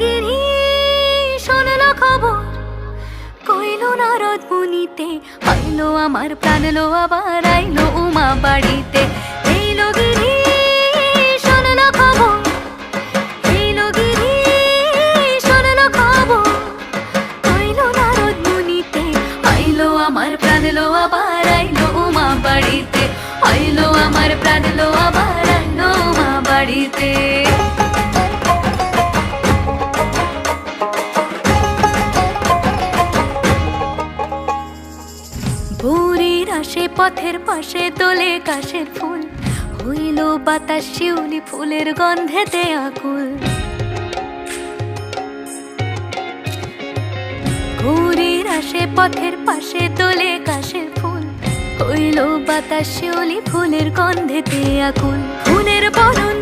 গিরি শোনলো খবর, কইলো নারদ মুনিতে, আইলো আমার প্রাণ লো আবার আইলো উমা বাড়িতে। এইলো গিরি শোনলো খবর, এইলো গিরি শোনলো খবর, কইলো নারদ মুনিতে, আইলো আমার প্রাণ লো আবার আইলো উমা বাড়িতে, আইলো আমার প্রাণ লো আবার আইলো উমা বাড়িতে। ভোরের আসে পথের পাশে তোলে কাশের ফুল, হইল বাতাস শিউলি ফুলের গন্ধেতে আকুল। ভোরের আসে পথের পাশে তোলে কাশের ফুল, হইল বাতাস শিউলি ফুলের গন্ধেতে আকুল। ফুলের বরণ